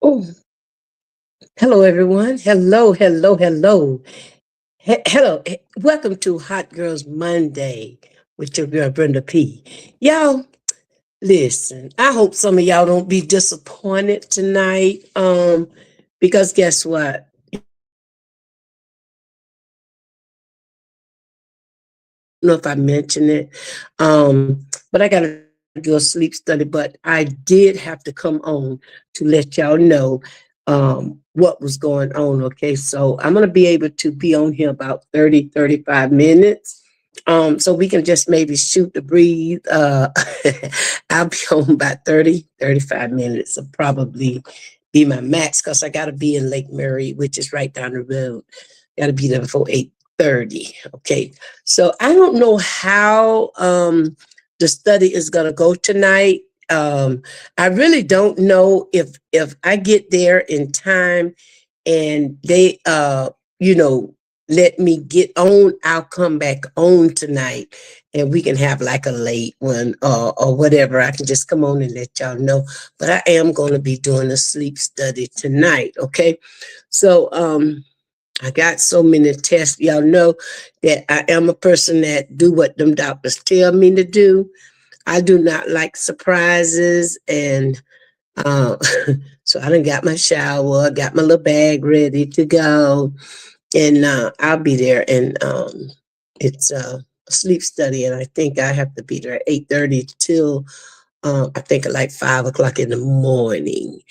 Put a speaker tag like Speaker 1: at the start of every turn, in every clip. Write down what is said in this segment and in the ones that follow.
Speaker 1: Oh, hello, everyone. Hello, hello, hello. Hello. Welcome to Hot Girls Monday with your girl, Brenda P. Y'all, listen, I hope some of y'all don't be disappointed tonight. Because guess what? Know if I mentioned it. But I gotta do a sleep study, but I did have to come on to let y'all know what was going on. Okay, so I'm gonna be able to be on here about 30, 35 minutes. So we can just maybe shoot the breeze. I'll be on about 30, 35 minutes. Will probably be my max because I gotta be in Lake Mary, which is right down the road. Gotta be there before 8:30. Okay. So I don't know how the study is going to go tonight. I really don't know if I get there in time and they you know let me get on. I'll come back on tonight and we can have like a late one or whatever. I can just come on and let y'all know. But I am going to be doing a sleep study tonight. Okay. So I got so many tests. Y'all know that I am a person that do what them doctors tell me to do. I do not like surprises, and uh, so I done got my shower, got my little bag ready to go, and I'll be there. And it's a sleep study, and I think I have to be there at 8:30 till I think like 5 o'clock in the morning.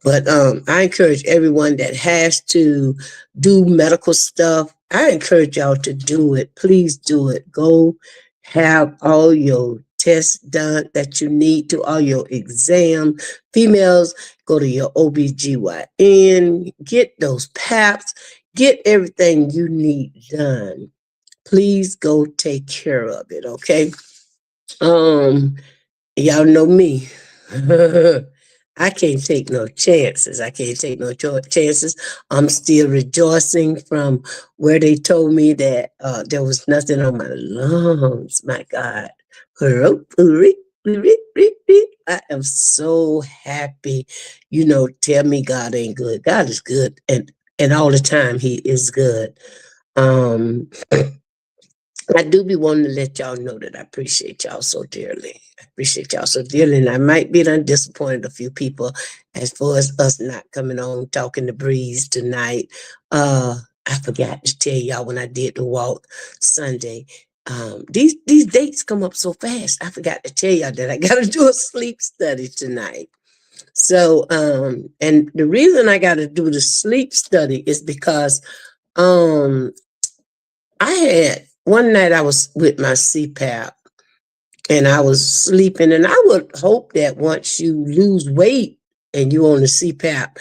Speaker 1: But I encourage everyone that has to do medical stuff. I encourage y'all to do it. Please do it. Go have all your tests done that you need to, all your exam. Females, go to your OBGYN, get those PAPs, get everything you need done. Please go take care of it, okay? Um, Y'all know me. I can't take no chances. I can't take no chances. I'm still rejoicing from where they told me that there was nothing on my lungs. My God. I am so happy. Tell me God ain't good. God is good. And all the time he is good. Um I do be wanting to let y'all know that I appreciate y'all so dearly. I appreciate y'all so dearly. And I might be done disappointed a few people as far as us not coming on talking the breeze tonight. I forgot to tell y'all when I did the walk Sunday. These dates come up so fast. I forgot to tell y'all that I gotta do a sleep study tonight. So and the reason I gotta do the sleep study is because um I had one night I was with my CPAP and I was sleeping, and I would hope that once you lose weight and you on the CPAP,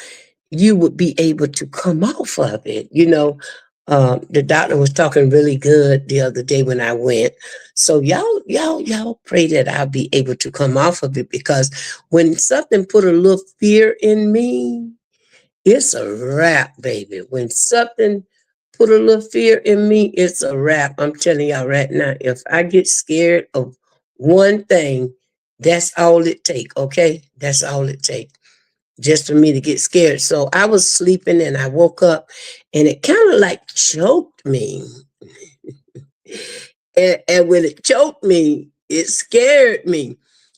Speaker 1: you would be able to come off of it. The doctor was talking really good the other day when I went. So y'all pray that I'll be able to come off of it because when something put a little fear in me, it's a wrap, baby. When something put a little fear in me, it's a wrap. I'm telling y'all right now, if I get scared of one thing, that's all it take, okay? That's all it take just for me to get scared. So I was sleeping and I woke up and it kind of like choked me. And when it choked me, it scared me.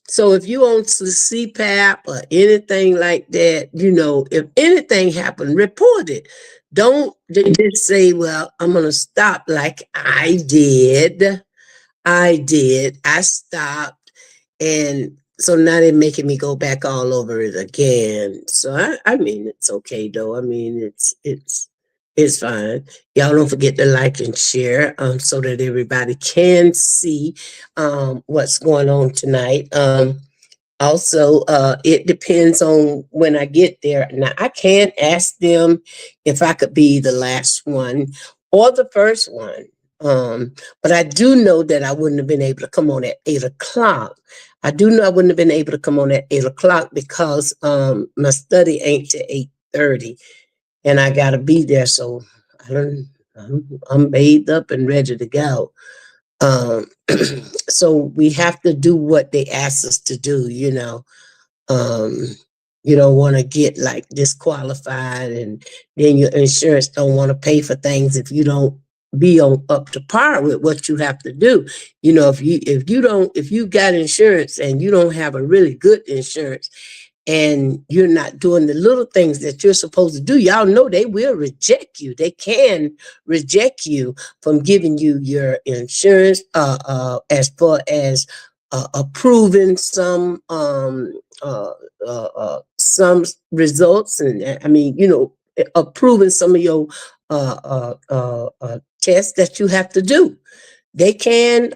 Speaker 1: So if you on CPAP or anything like that, if anything happened, report it. Don't just say, well, I'm going to stop like I did. I stopped. And so now they're making me go back all over it again. So I mean, it's okay though. I mean, it's fine. Y'all don't forget to like and share so that everybody can see what's going on tonight. Also, it depends on when I get there. Now, I can't ask them if I could be the last one or the first one. But I do know that I wouldn't have been able to come on at 8 o'clock. I do know I wouldn't have been able to come on at 8 o'clock because my study ain't to 8:30 and I gotta be there. So I don't, I'm bathed up and ready to go. Um, so we have to do what they ask us to do. Um, You don't want to get like disqualified, and then your insurance don't want to pay for things if you don't be on up to par with what you have to do. You know, if you got insurance and you don't have a really good insurance, and you're not doing the little things that you're supposed to do, y'all know they will reject you. They can reject you from giving you your insurance, as far as approving some results, and I mean, you know, approving some of your tests that you have to do. They can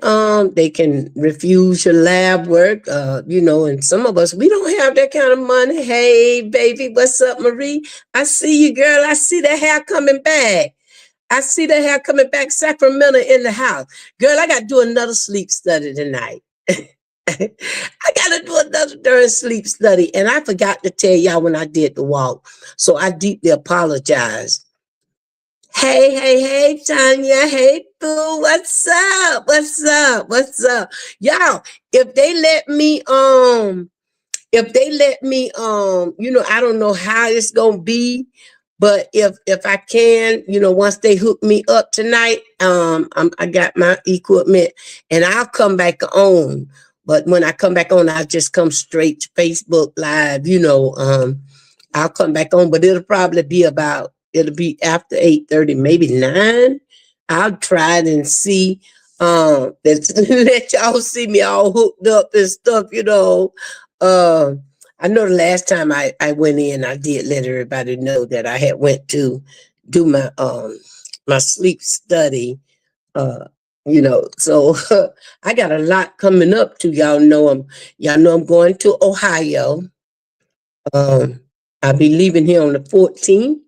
Speaker 1: refuse your lab work, you know, and some of us, we don't have that kind of money. Hey baby, what's up, Marie? I see you, girl. I see the hair coming back. I see the hair coming back. Sacramento in the house. Girl, I gotta do another sleep study tonight. I gotta do another darn sleep study. And I forgot to tell y'all when I did the walk. So I deeply apologize. Hey, hey, hey, Tanya. Hey, boo. What's up? What's up? What's up? Y'all, if they let me, you know, I don't know how it's gonna be, but if I can, you know, once they hook me up tonight, I got my equipment and I'll come back on. But when I come back on, I'll just come straight to Facebook Live, you know. I'll come back on, but it'll be after 8:30, maybe 9. I'll try it and see that let y'all see me all hooked up and stuff, you know. I know the last time I went in, I did let everybody know that I had went to do my sleep study. Uh you know, so I got a lot coming up to y'all know I'm going to Ohio. Um I'll be leaving here on the 14th,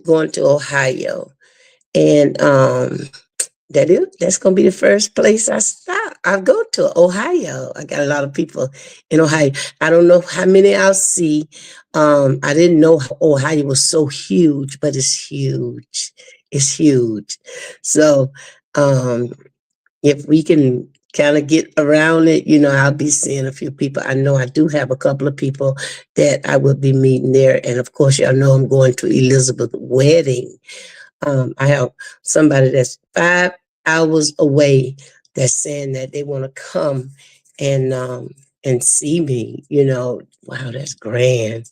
Speaker 1: going to Ohio. And that's gonna be the first place I stop. I go to Ohio. I got a lot of people in Ohio. I don't know how many I'll see. I didn't know Ohio was so huge, but it's huge. It's huge. So if we can kind of get around it, you know, I'll be seeing a few people. I know I do have a couple of people that I will be meeting there. And of course, y'all know I'm going to Elizabeth's wedding. I have somebody that's 5 hours away that's saying that they want to come and see me. You know, wow, that's grand.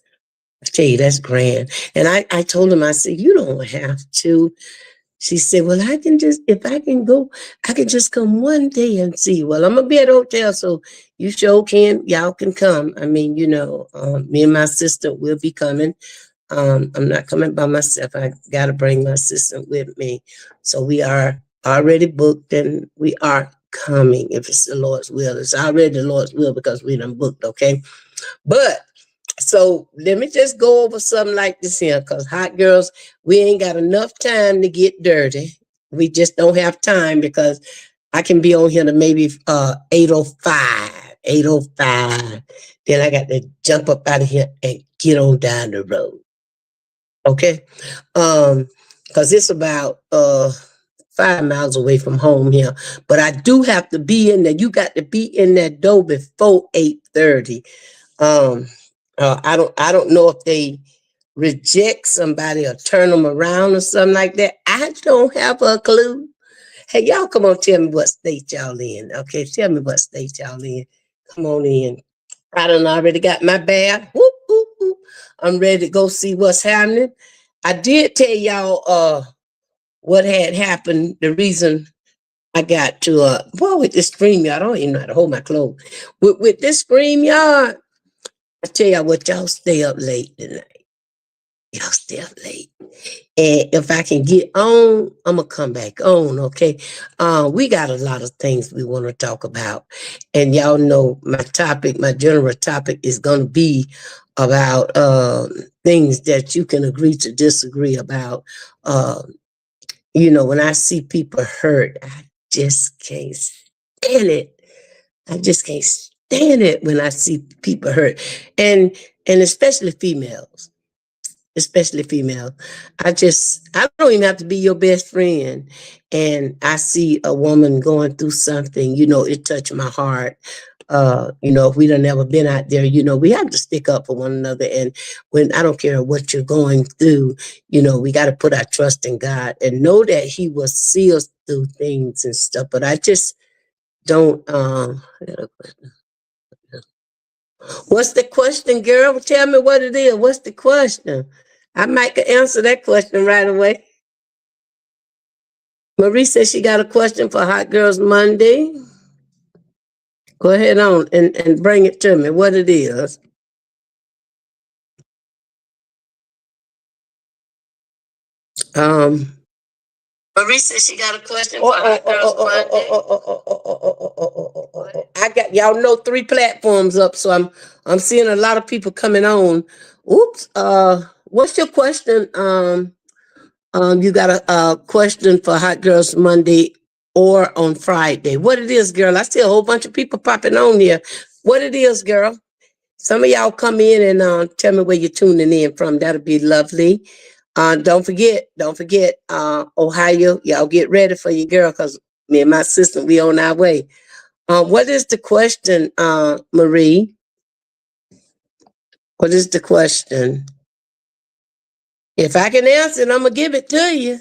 Speaker 1: I tell you, that's grand. And I told him, I said, you don't have to. She said, well, if I can go, I can just come one day and see. Well, I'm gonna be at the hotel, so y'all can come. I mean, you know, me and my sister will be coming. I'm not coming by myself. I got to bring my sister with me. So we are already booked and we are coming if it's the Lord's will. It's already the Lord's will because we done booked, okay? But so let me just go over something like this here, because hot girls, we ain't got enough time to get dirty. We just don't have time because I can be on here to maybe 8:05, 8:05. Then I got to jump up out of here and get on down the road. Okay. Because it's about 5 miles away from home here. But I do have to be in there. You got to be in that door before 8:30. I don't know if they reject somebody or turn them around or something like that. I don't have a clue. Hey, y'all, come on, tell me what state y'all in. Okay, tell me what state y'all in. Come on in. I done already got my bag. Whoop, whoop, whoop. I'm ready to go see what's happening. I did tell y'all what had happened, the reason I got to boy, with this StreamYard, I don't even know how to hold my clothes. With this StreamYard, I tell y'all what, y'all stay up late tonight. Y'all stay up late. And if I can get on, I'm gonna come back on, okay? We got a lot of things we want to talk about. And y'all know my general topic is gonna be about things that you can agree to disagree about. You know, when I see people hurt, I just can't stand it. I just can't stand it when I see people hurt. And especially females. Especially female. I don't even have to be your best friend. And I see a woman going through something, you know, it touched my heart. you know, if we done never been out there, you know, we have to stick up for one another. And when, I don't care what you're going through, you know, we got to put our trust in God and know that he will see us through things and stuff. But I just don't, what's the question, girl? Tell me what it is. What's the question? I might answer that question right away. Marie says she got a question for Hot Girls Monday. Go ahead on and bring it to me, what it is. Marie says she got a question for Hot Girls Monday. I got, y'all know 3 platforms up, so I'm seeing a lot of people coming on. Oops. What's your question? You got a question for Hot Girls Monday or on Friday? What it is, girl? I see a whole bunch of people popping on here. What it is, girl? Some of y'all come in and tell me where you're tuning in from. That'll be lovely. Don't forget, Ohio, y'all get ready for your girl, because me and my sister, we on our way. What is the question, Marie? What is the question? If I can answer it, I'm going to give it to you.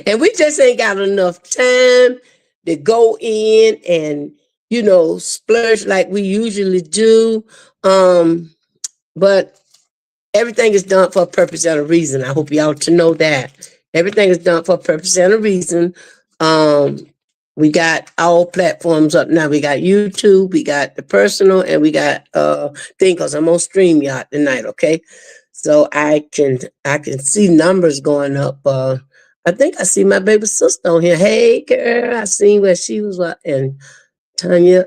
Speaker 1: And we just ain't got enough time to go in and, you know, splurge like we usually do. But everything is done for a purpose and a reason. I hope y'all to know that. Everything is done for a purpose and a reason. We got all platforms up now. We got YouTube, we got the personal, and we got thing, because I'm on StreamYard tonight, okay? So I can see numbers going up. I think I see my baby sister on here. Hey, girl, I seen where she was and Tanya,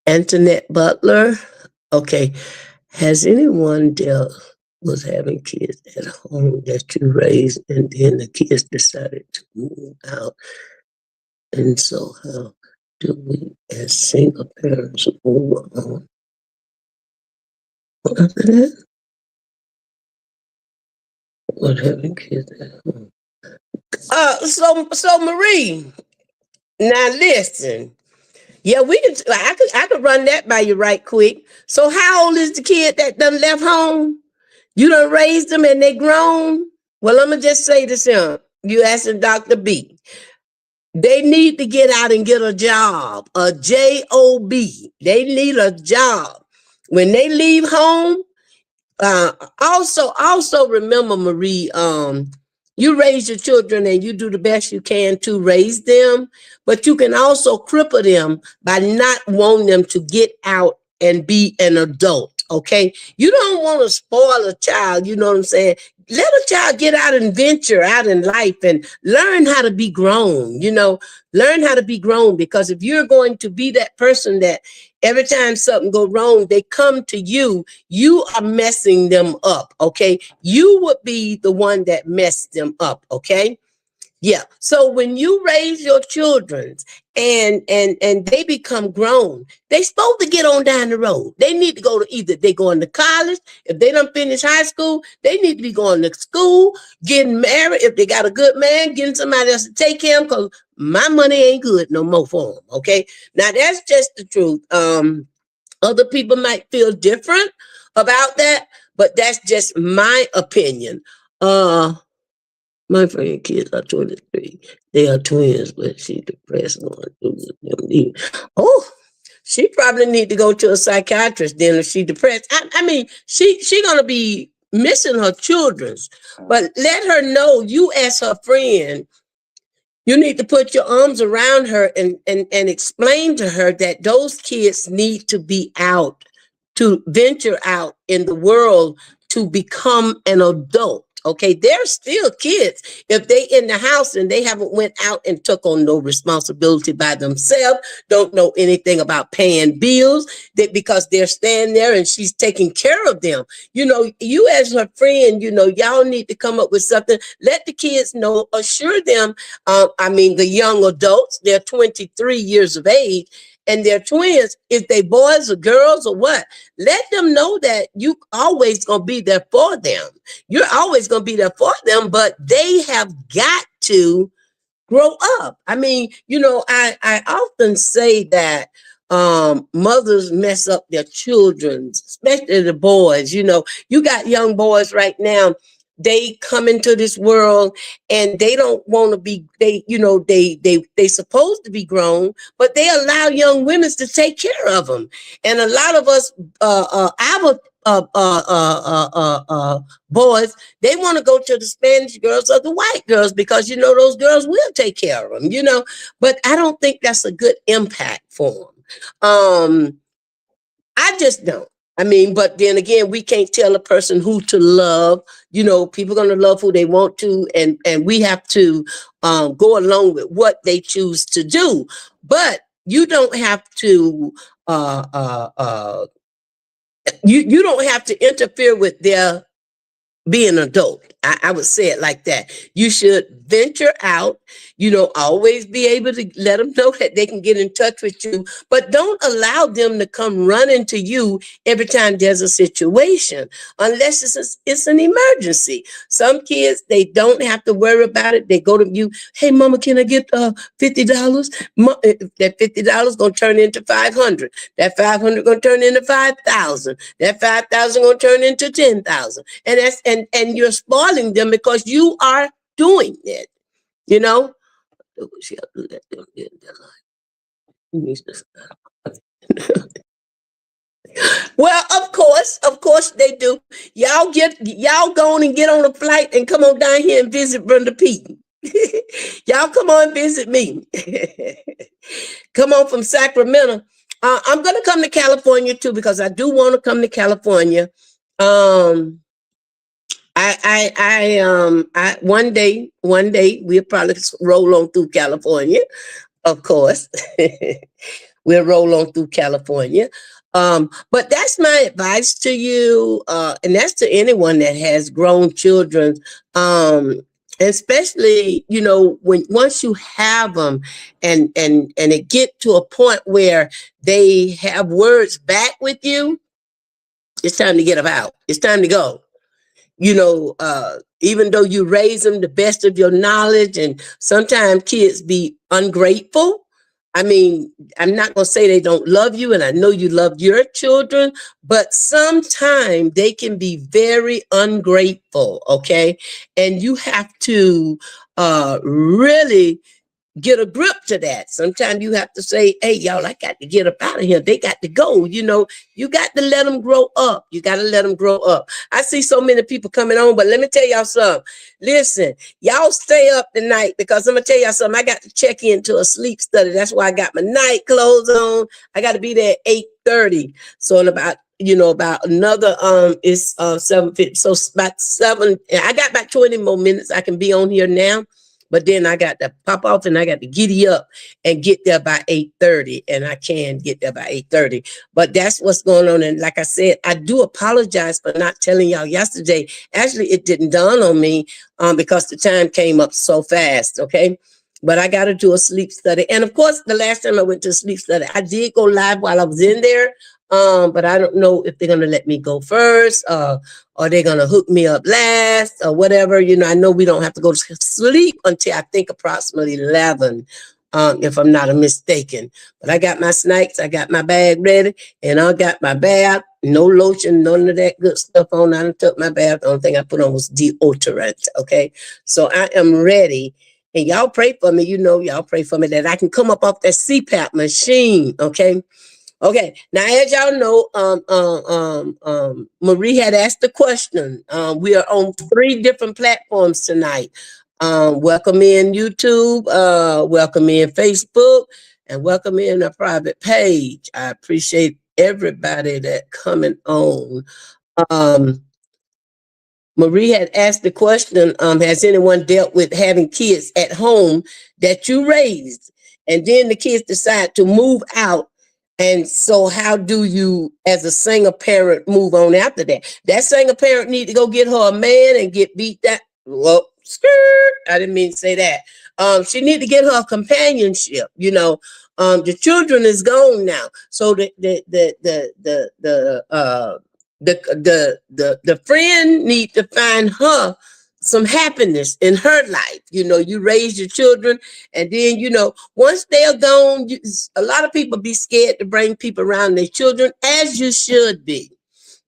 Speaker 1: Antoinette Butler. Okay. Has anyone dealt with having kids at home that you raised and then the kids decided to move out? And so how do we as single parents move on after that? What having kids at home? So Marie, now listen. Yeah, we can. I could run that by you right quick. So, how old is the kid that done left home? You done raised them and they grown. Well, I'm gonna just say this here. You asking Dr. B. They need to get out and get a job, a job. They need a job when they leave home. Also remember, Marie, you raise your children and you do the best you can to raise them, but you can also cripple them by not wanting them to get out and be an adult, okay? You don't want to spoil a child, you know what I'm saying? Let a child get out and venture out in life and learn how to be grown, you know, learn how to be grown, because if you're going to be that person that every time something go wrong, they come to you, you are messing them up, okay? You would be the one that messed them up, okay? Yeah. So when you raise your children and they become grown, they supposed to get on down the road. They need to go to either they going to college. If they don't finish high school, they need to be going to school, getting married. If they got a good man, getting somebody else to take care of them, because my money ain't good no more for them. Okay. Now that's just the truth. Other people might feel different about that, but that's just my opinion. My friend kids are 23. They are twins, but she depressed going through them. Oh, she probably need to go to a psychiatrist then if she depressed. I mean, she gonna be missing her children's, but let her know, you as her friend, you need to put your arms around her and explain to her that those kids need to be out, to venture out in the world, to become an adult. Okay, they're still kids if they in the house and they haven't went out and took on no responsibility by themselves, don't know anything about paying bills, that because they're staying there and she's taking care of them. You know, you as her friend, you know, y'all need to come up with something. Let the kids know, assure them, I mean, the young adults, they're 23 years of age, and they're twins, if they boys or girls or what, let them know that you always gonna be there for them. You're always gonna be there for them, but they have got to grow up. I mean, you know, I often say that mothers mess up their children, especially the boys. You know, you got young boys right now, they come into this world and they don't want to be, they, you know, they supposed to be grown, but they allow young women to take care of them. And a lot of us, our boys, they want to go to the Spanish girls or the white girls because, you know, those girls will take care of them, you know, but I don't think that's a good impact for them. I just don't. I mean, but then again, we can't tell a person who to love. You know, people are going to love who they want to, and we have to go along with what they choose to do. But you don't have to you don't have to interfere with their being an adult. I would say it like that. You should venture out, you know, always be able to let them know that they can get in touch with you, but don't allow them to come running to you every time there's a situation, unless it's an emergency. Some kids, they don't have to worry about it. They go to you, hey, mama, can I get $50? That $50 gonna turn into 500. That 500 gonna turn into 5,000. That 5,000 gonna turn into 10,000. And that's and you're spoiling them because you are doing it, you know. Well, of course they do. Y'all go on and get on a flight and come on down here and visit Brenda Peyton. Y'all come on visit me. Come on from Sacramento. I'm gonna come to California too because I do want to come to California. I one day we'll probably roll on through California, of course. We'll roll on through California. But that's my advice to you, and that's to anyone that has grown children. Especially, you know, when once you have them and it get to a point where they have words back with you, it's time to get them out. It's time to go. You know, even though you raise them the best of your knowledge, and sometimes kids be ungrateful. I mean, I'm not going to say they don't love you, and I know you love your children, but sometimes they can be very ungrateful, okay? And you have to really get a grip to that. Sometimes you have to say, hey, y'all, I got to get up out of here. They got to go. You know, you got to let them grow up. You got to let them grow up. I see so many people coming on, but let me tell y'all something. Listen, y'all stay up tonight because I'm going to tell y'all something. I got to check into a sleep study. That's why I got my night clothes on. I got to be there at 8:30. So in about, you know, about another, it's 7:50. So about 7, I got about 20 more minutes I can be on here now. But then I got to pop off and I got to giddy up and get there by 8:30. And I can get there by 8:30. But that's what's going on. And like I said, I do apologize for not telling y'all yesterday. Actually, it didn't dawn on me because the time came up so fast, okay? But I got to do a sleep study. And of course, the last time I went to a sleep study, I did go live while I was in there. But I don't know if they're going to let me go first or they're going to hook me up last or whatever. You know, I know we don't have to go to sleep until I think approximately 11, if I'm not mistaken. But I got my snacks, I got my bag ready, and I got my bath, no lotion, none of that good stuff on. I done took my bath. The only thing I put on was deodorant, okay? So I am ready. And y'all pray for me. You know, y'all pray for me that I can come up off that CPAP machine, okay? Okay, now as y'all know, Marie had asked the question. We are on 3 different platforms tonight. Welcome in YouTube, welcome in Facebook, and welcome in a private page. I appreciate everybody that coming on. Marie had asked the question, has anyone dealt with having kids at home that you raised, and then the kids decide to move out? And so how do you, as a single parent, move on after that? That single parent need to go get her a man and get beat down. Well, skirt. I didn't mean to say that. She need to get her companionship. You know, the children is gone now. So the friend need to find her some happiness in her life. You raise your children, and then, once they're gone, a lot of people be scared to bring people around their children, as you should be.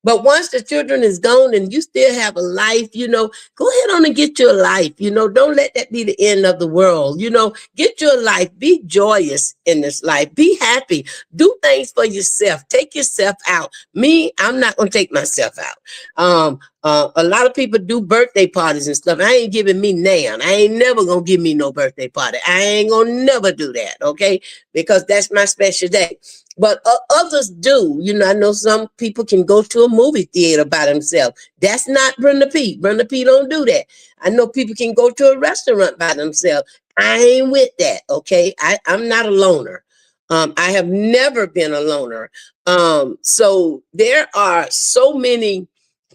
Speaker 1: But once the children is gone and you still have a life, go ahead on and get your life. Don't let that be the end of the world. Get your life. Be joyous in this life. Be happy. Do things for yourself. Take yourself out. Me, I'm not going to take myself out. A lot of people do birthday parties and stuff. I ain't giving me nan. I ain't never going to give me no birthday party. I ain't going to never do that. Okay. Because that's my special day. But others do. I know some people can go to a movie theater by themselves. That's not Brenda P. Brenda P don't do that. I know people can go to a restaurant by themselves. I ain't with that, okay? I'm not a loner. I have never been a loner. So there are so many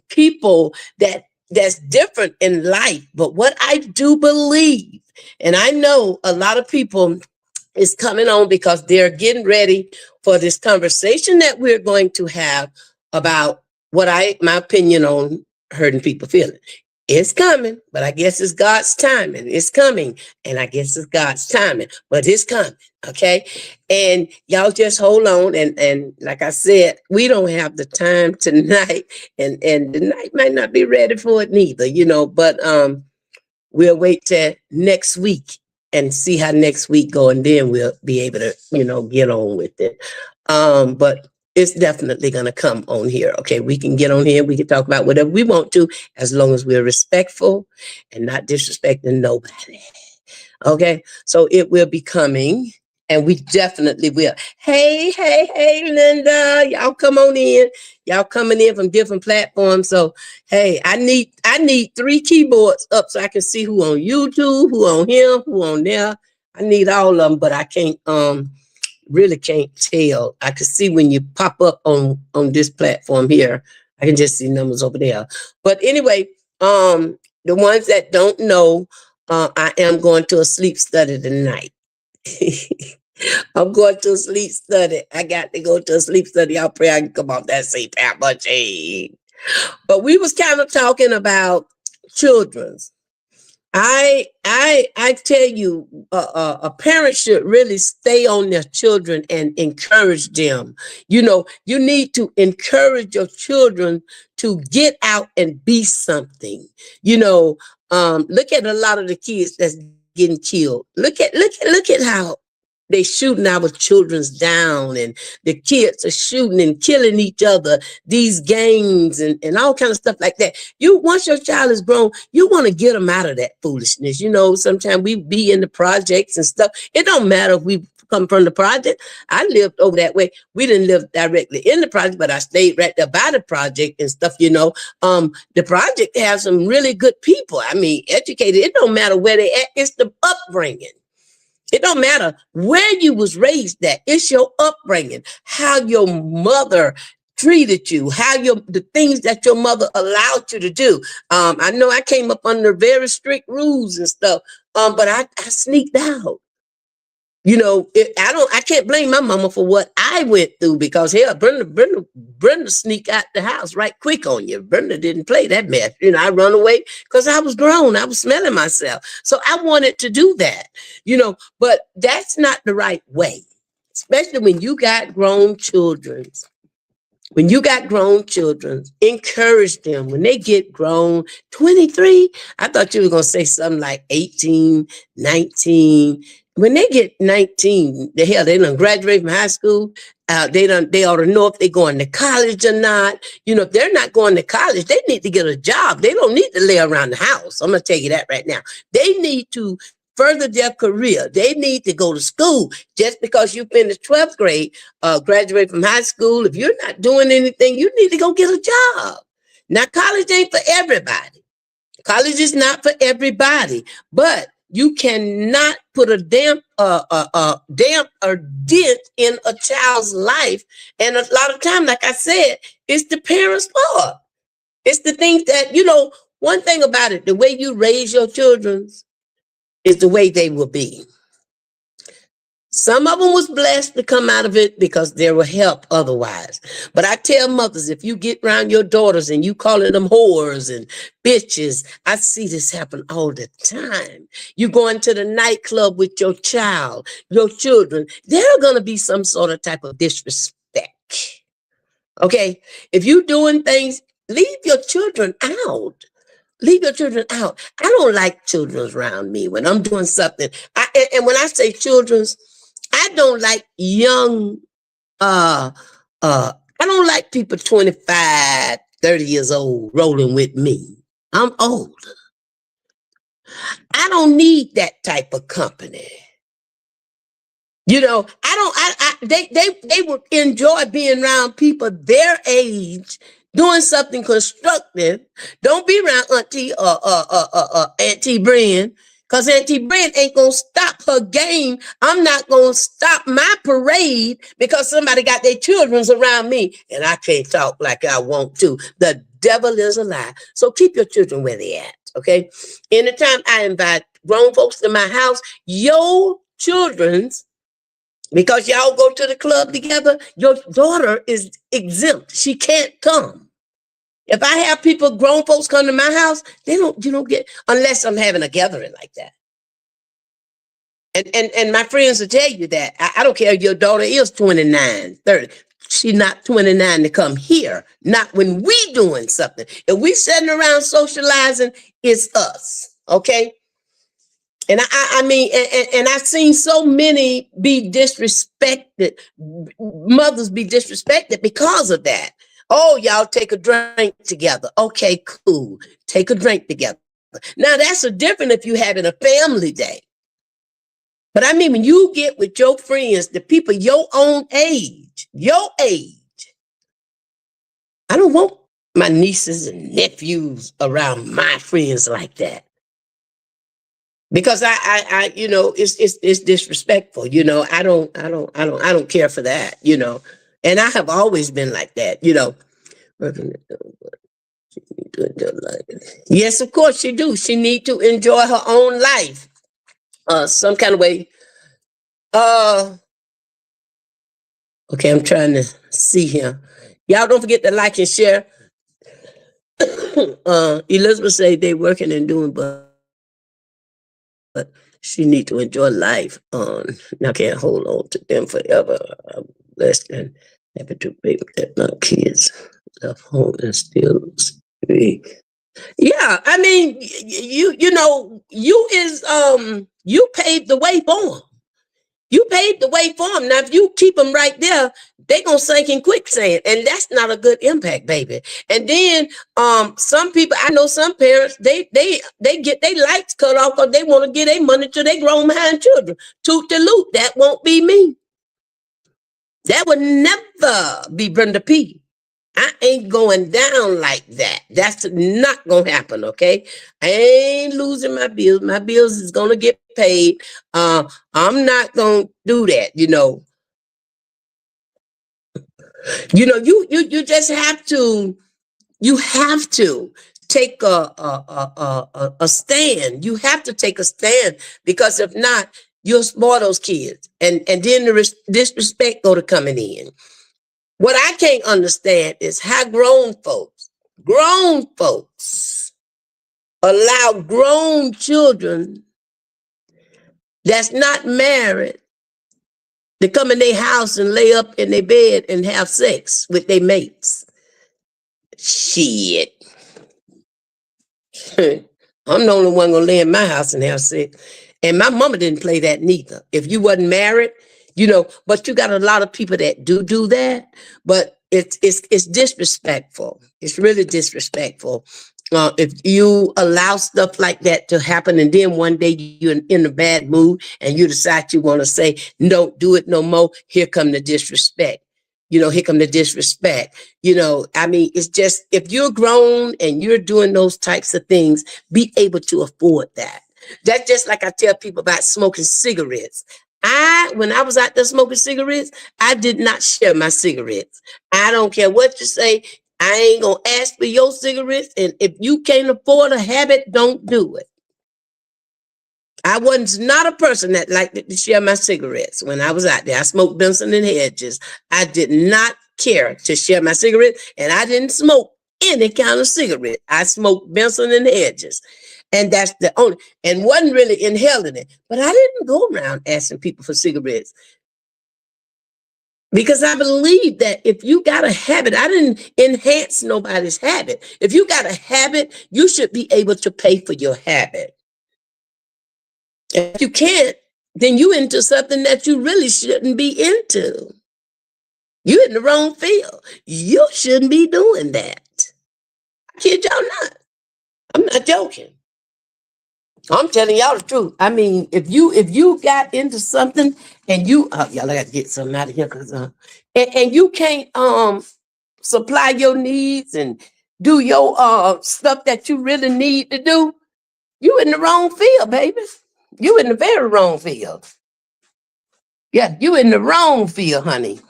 Speaker 1: people that's different in life. But what I do believe, and I know a lot of people is coming on because they're getting ready for this conversation that we're going to have about my opinion on hurting people feeling. It's coming, but I guess it's God's timing. It's coming, and I guess it's God's timing, but it's coming, okay? And y'all just hold on, and like I said, we don't have the time tonight, and the night might not be ready for it neither, but we'll wait till next week and see how next week go, and then we'll be able to, get on with it. But it's definitely going to come on here. Okay, we can get on here. We can talk about whatever we want to, as long as we're respectful and not disrespecting nobody. Okay, so it will be coming, and we definitely will. Hey, Linda, y'all come on in. Y'all coming in from different platforms. So, hey, I need 3 keyboards up so I can see who on YouTube, who on here, who on there. I need all of them, but I can't really can't tell. I can see when you pop up on this platform here. I can just see numbers over there. But anyway, the ones that don't know, I am going to a sleep study tonight. I'm going to a sleep study. I got to go to a sleep study. I'll pray I can come off that CPAP machine. But we was kind of talking about children's. I tell you, a parent should really stay on their children and encourage them. You need to encourage your children to get out and be something. Look at a lot of the kids that's getting killed. Look at how they shooting our children's down, and the kids are shooting and killing each other, these gangs and all kind of stuff like that. Once your child is grown, you want to get them out of that foolishness. Sometimes we be in the projects and stuff. It don't matter if we come from the project. I lived over that way. We didn't live directly in the project, but I stayed right there by the project and stuff, The project has some really good people. I mean, educated. It don't matter where they at. It's the upbringing. It don't matter where you was raised at. It's your upbringing, how your mother treated you, the things that your mother allowed you to do. I know I came up under very strict rules and stuff, but I sneaked out. I can't blame my mama for what I went through, because hell, Brenda sneak out the house right quick on you. Brenda didn't play that mess. I run away because I was grown. I was smelling myself. So I wanted to do that, but that's not the right way, especially when you got grown children. When you got grown children, encourage them when they get grown. 23, I thought you were going to say something like 18, 19. When they get 19, they done graduate from high school. They ought to know if they're going to college or not. If they're not going to college, they need to get a job. They don't need to lay around the house. I'm going to tell you that right now. They need to further their career. They need to go to school. Just because you finished 12th grade, graduate from high school, if you're not doing anything, you need to go get a job. Now, college ain't for everybody. College is not for everybody, but you cannot put a damp or dent in a child's life. And a lot of time, like I said, it's the parents' fault. It's the things that, one thing about it, the way you raise your children is the way they will be. Some of them was blessed to come out of it because there were help otherwise. But I tell mothers, if you get around your daughters and you calling them whores and bitches, I see this happen all the time. You going to the nightclub with your child, your children, there are going to be some sort of type of disrespect. Okay? If you doing things, leave your children out. Leave your children out. I don't like children around me when I'm doing something. And when I say children's, I don't like young, I don't like people 25, 30 years old rolling with me. I'm older. I don't need that type of company. You know, they would enjoy being around people their age doing something constructive. Don't be around Auntie Auntie Bren, because Auntie Bren ain't gonna stop her game. I'm not gonna stop my parade because somebody got their children's around me and I can't talk like I want to. The devil is a lie. So keep your children where they at, okay? Anytime I invite grown folks to my house, your children's, because y'all go to the club together, your daughter is exempt. She can't come. If I have people, grown folks come to my house, you don't get, unless I'm having a gathering like that. And my friends will tell you that. I don't care if your daughter is 29, 30. She's not 29 to come here. Not when we doing something. If we sitting around socializing, it's us. Okay? And I mean, and I've seen so many be disrespected, mothers be disrespected because of that. Oh, y'all take a drink together. Okay, cool. Take a drink together. Now that's a different if you having a family day. But I mean, when you get with your friends, the people your age, I don't want my nieces and nephews around my friends like that. Because I you know, it's disrespectful. You know, I don't care for that, you know. And I have always been like that, you know. Yes, of course she do. She need to enjoy her own life. Some kind of way. Okay, I'm trying to see here. Y'all don't forget to like and share. Elizabeth say they working and doing, but she need to enjoy life. I can't hold on to them forever. I'm blessed and happy to be that my kids left home and still be. Yeah, I mean, you know, you paved the way for them. You paved the way for them. Now, if you keep them right there, they gonna sink in quicksand, and that's not a good impact, baby. And then, some people, I know some parents, they get their lights cut off because they want to get their money to their grown behind children. Toot the loot. That won't be me. That would never be Brenda P. I ain't going down like that. That's not gonna happen, okay? I ain't losing my bills. My bills is gonna get paid. I'm not gonna do that, you know. You know, you just have to. You have to take a stand. You have to take a stand because if not, you'll spoil those kids, and then the disrespect go to coming in. What I can't understand is how grown folks allow grown children that's not married to come in their house and lay up in their bed and have sex with their mates. Shit. I'm the only one gonna lay in my house and have sex. And my mama didn't play that neither. If you wasn't married, you know, but you got a lot of people that do that, but it's disrespectful. It's really disrespectful. If you allow stuff like that to happen and then one day you're in a bad mood and you decide you want to say, don't do it no more, here come the disrespect. You know, here come the disrespect. You know, I mean, it's just, if you're grown and you're doing those types of things, be able to afford that. That's just like I tell people about smoking cigarettes. When I was out there smoking cigarettes, I did not share my cigarettes. I don't care what you say. I ain't gonna ask for your cigarettes. And if you can't afford to have it, don't do it. I was not a person that liked to share my cigarettes when I was out there. I smoked Benson and Hedges. I did not care to share my cigarette, and I didn't smoke any kind of cigarette. I smoked Benson and Hedges. And that's the only, and wasn't really inhaling it. But I didn't go around asking people for cigarettes. Because I believe that if you got a habit, I didn't enhance nobody's habit. If you got a habit, you should be able to pay for your habit. If you can't, then you into something that you really shouldn't be into. You're in the wrong field. You shouldn't be doing that. I kid y'all not. I'm not joking. I'm telling y'all the truth. I mean, if you got into something and you y'all, I got to get something out of here because and you can't supply your needs and do your stuff that you really need to do, you in the wrong field, baby. You in the very wrong field. Yeah, you in the wrong field, honey.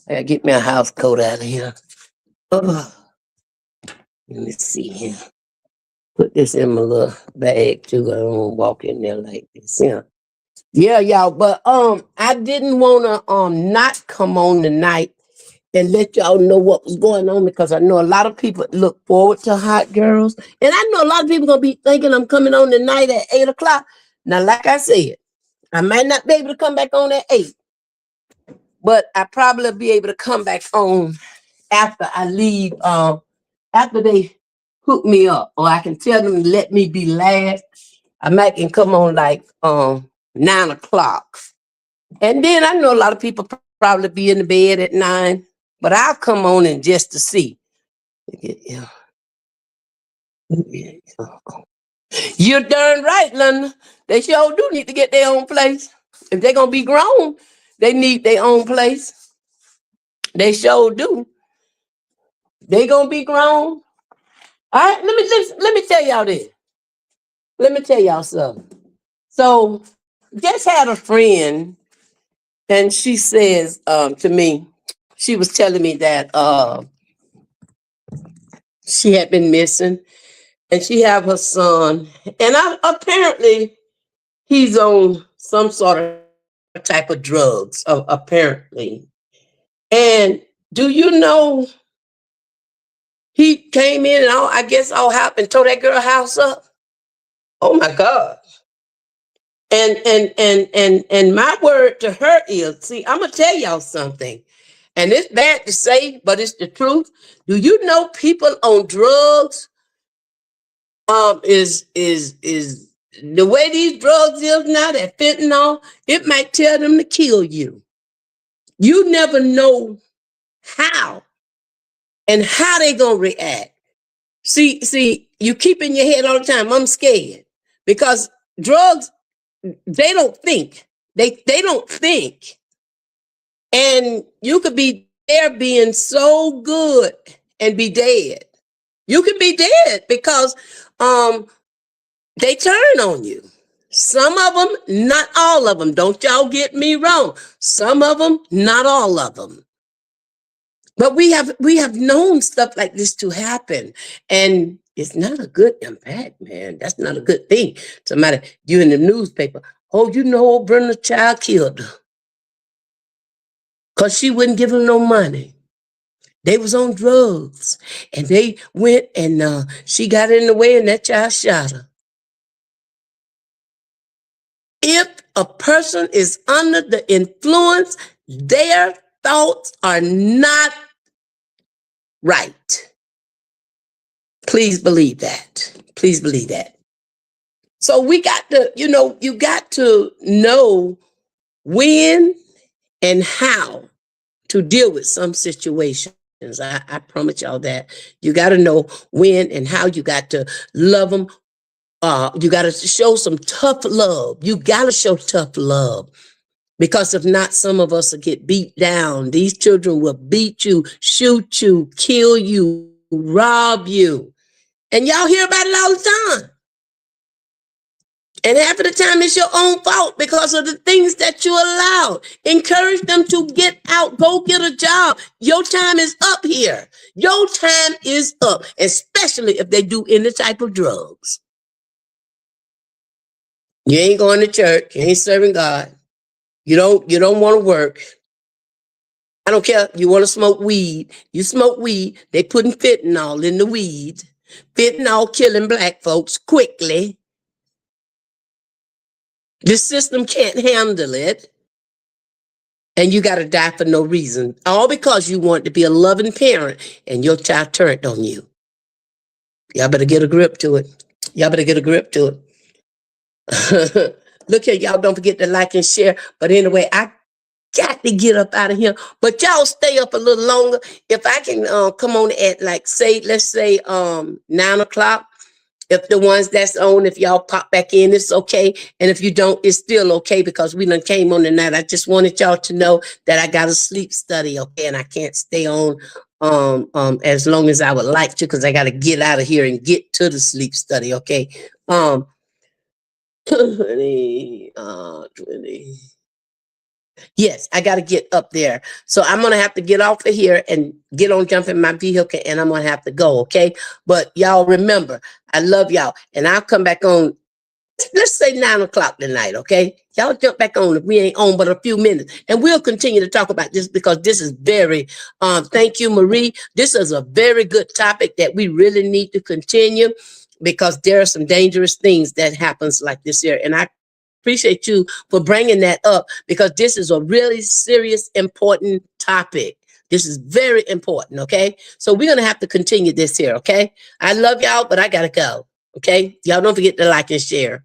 Speaker 1: I gotta get me a house coat out of here. Let me see here. Put this in my little bag too. I don't walk in there like this. Yeah, y'all. But I didn't wanna not come on tonight and let y'all know what was going on because I know a lot of people look forward to Hot Girls. And I know a lot of people gonna be thinking I'm coming on tonight at 8 o'clock. Now, like I said, I might not be able to come back on at 8, but I probably be able to come back on after I leave, after they hook me up, or I can tell them to let me be last. I might can come on like 9 o'clock. And then I know a lot of people probably be in the bed at 9, but I'll come on in just to see. You're darn right, London. They sure do need to get their own place. If they're gonna be grown, they need their own place. They sure do. They gonna be grown. All right, let me tell y'all this. Let me tell y'all something. So, just had a friend, and she says to me, she was telling me that she had been missing, and she have her son, and apparently he's on some sort of type of drugs, apparently. And do you know he came in and I guess all happened, tore that girl house up? Oh my God. And my word to her is, see, I'm gonna tell y'all something. And it's bad to say, but it's the truth. Do you know people on drugs is the way these drugs is now, that fentanyl, it might tell them to kill you. You never know how and how they gonna react. See, you keep in your head all the time, I'm scared. Because drugs, they don't think. They don't think. And you could be there being so good and be dead. You could be dead because they turn on you. Some of them, not all of them. Don't y'all get me wrong. Some of them, not all of them. But we have known stuff like this to happen, and it's not a good impact, man. That's not a good thing. Somebody, you in the newspaper, oh, you know, old Brenda Child killed her because she wouldn't give him no money. They was on drugs, and they went and she got in the way, and that child shot her. If a person is under the influence, their thoughts are not right. Please believe that. Please believe that. So we got to, you got to know when and how to deal with some situations. I promise y'all that. You got to know when and how. You got to love them. You got to show some tough love. You got to show tough love. Because if not, some of us will get beat down. These children will beat you, shoot you, kill you, rob you. And y'all hear about it all the time. And half of the time it's your own fault because of the things that you allowed. Encourage them to get out, go get a job. Your time is up here. Your time is up, especially if they do any type of drugs. You ain't going to church. You ain't serving God. You don't want to work. I don't care. You want to smoke weed. You smoke weed. They putting fentanyl in the weed. Fentanyl killing black folks quickly. The system can't handle it. And you got to die for no reason. All because you want to be a loving parent and your child turned on you. Y'all better get a grip to it. Y'all better get a grip to it. Look here, y'all don't forget to like and share. But anyway, I got to get up out of here. But y'all stay up a little longer. If I can come on at like let's say 9 o'clock. If the ones that's on, if y'all pop back in, it's okay. And if you don't, it's still okay because we done came on tonight. I just wanted y'all to know that I got a sleep study, okay? And I can't stay on as long as I would like to because I got to get out of here and get to the sleep study, okay? 20. Yes, I got to get up there. So I'm going to have to get off of here and get on, jump in my vehicle, and I'm going to have to go, okay? But y'all remember, I love y'all. And I'll come back on, let's say 9 o'clock tonight, okay? Y'all jump back on if we ain't on but a few minutes. And we'll continue to talk about this because this is very, thank you, Marie. This is a very good topic that we really need to continue because there are some dangerous things that happens like this here. And I appreciate you for bringing that up because this is a really serious, important topic. This is very important, okay? So we're going to have to continue this here, okay? I love y'all, but I got to go, okay? Y'all don't forget to like and share.